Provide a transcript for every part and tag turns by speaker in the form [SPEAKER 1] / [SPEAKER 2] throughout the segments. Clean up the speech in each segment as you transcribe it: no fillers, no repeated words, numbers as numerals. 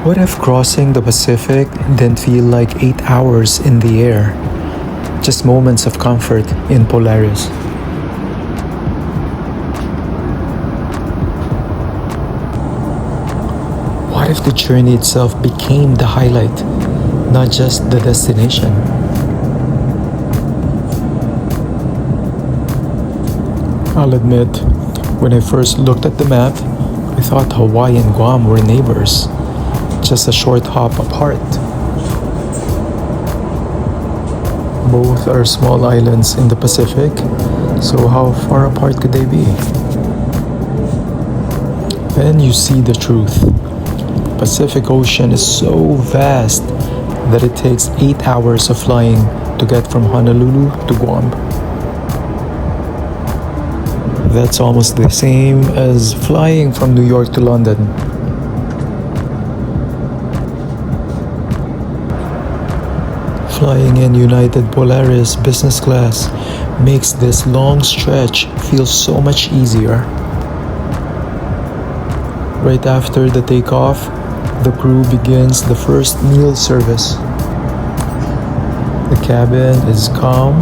[SPEAKER 1] What if crossing the Pacific didn't feel like 8 hours in the air? Just moments of comfort in Polaris. What if the journey itself became the highlight, not just the destination? I'll admit, when I first looked at the map, I thought Hawaii and Guam were neighbors, just a short hop apart. Both are small islands in the Pacific, so how far apart could they be? Then you see the truth. Pacific Ocean is so vast that it takes 8 hours of flying to get from Honolulu to Guam. That's almost the same as flying from New York to London. Flying in United Polaris Business Class makes this long stretch feel so much easier. Right after the takeoff, the crew begins the first meal service. The cabin is calm,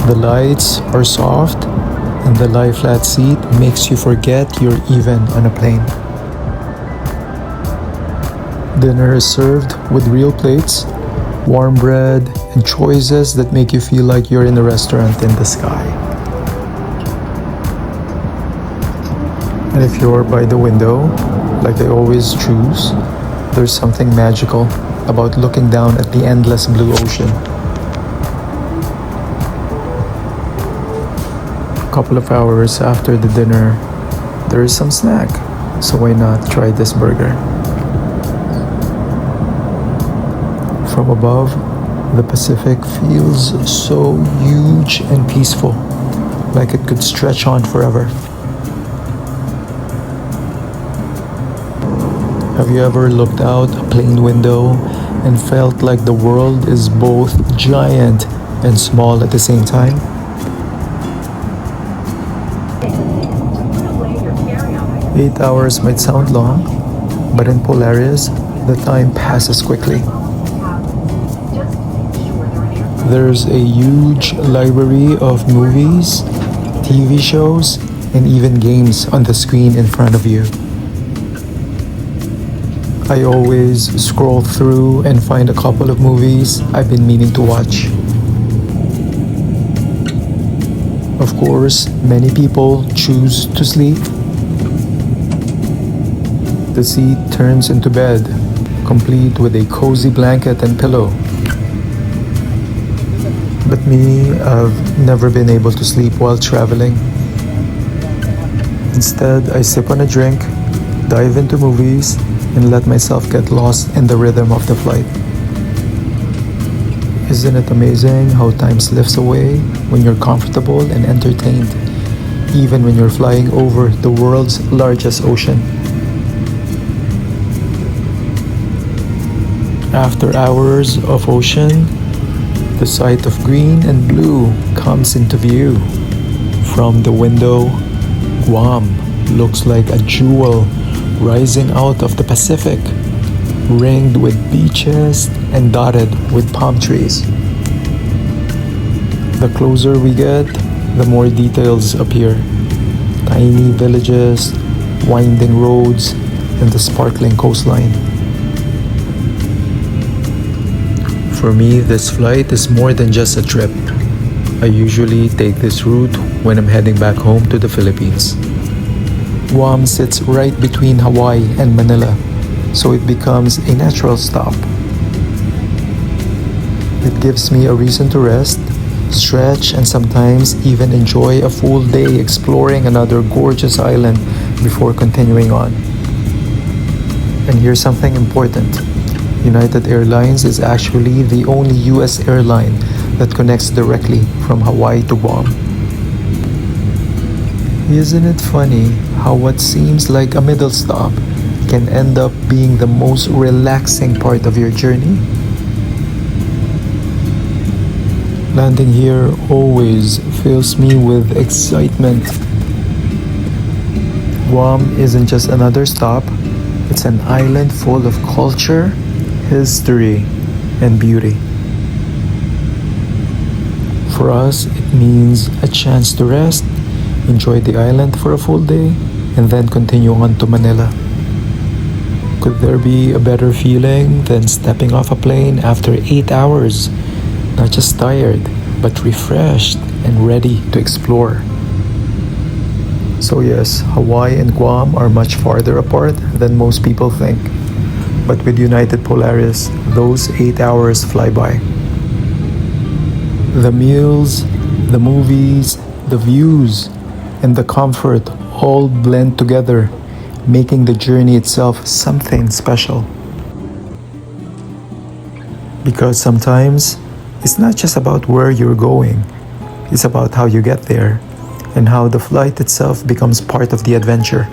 [SPEAKER 1] the lights are soft, and the lie-flat seat makes you forget you're even on a plane. Dinner is served with real plates, warm bread, and choices that make you feel like you're in a restaurant in the sky. And if you're by the window, like I always choose, there's something magical about looking down at the endless blue ocean. A couple of hours after the dinner, there is some snack, so why not try this burger? From above, the Pacific feels so huge and peaceful, like it could stretch on forever. Have you ever looked out a plane window and felt like the world is both giant and small at the same time? Eight hours might sound long, but in Polaris, the time passes quickly. There's a huge library of movies, TV shows, and even games on the screen in front of you. I always scroll through and find a couple of movies I've been meaning to watch. Of course, many people choose to sleep. The seat turns into bed, complete with a cozy blanket and pillow. But me, I've never been able to sleep while traveling. Instead, I sip on a drink, dive into movies, and let myself get lost in the rhythm of the flight. Isn't it amazing how time slips away when you're comfortable and entertained, even when you're flying over the world's largest ocean? After hours of ocean, the sight of green and blue comes into view. From the window, Guam looks like a jewel rising out of the Pacific, ringed with beaches and dotted with palm trees. The closer we get, the more details appear. Tiny villages, winding roads, and the sparkling coastline. For me, this flight is more than just a trip. I usually take this route when I'm heading back home to the Philippines. Guam sits right between Hawaii and Manila, so it becomes a natural stop. It gives me a reason to rest, stretch, and sometimes even enjoy a full day exploring another gorgeous island before continuing on. And here's something important. United Airlines is actually the only US airline that connects directly from Hawaii to Guam. Isn't it funny how what seems like a middle stop can end up being the most relaxing part of your journey? Landing here always fills me with excitement. Guam isn't just another stop, It's an island full of culture, history, and beauty. For us, it means a chance to rest, enjoy the island for a full day, and then continue on to Manila. Could there be a better feeling than stepping off a plane after 8 hours? Not just tired, but refreshed and ready to explore. So yes, Hawaii and Guam are much farther apart than most people think. But with United Polaris, those 8 hours fly by. The meals, the movies, the views, and the comfort all blend together, making the journey itself something special. Because sometimes it's not just about where you're going, it's about how you get there and how the flight itself becomes part of the adventure.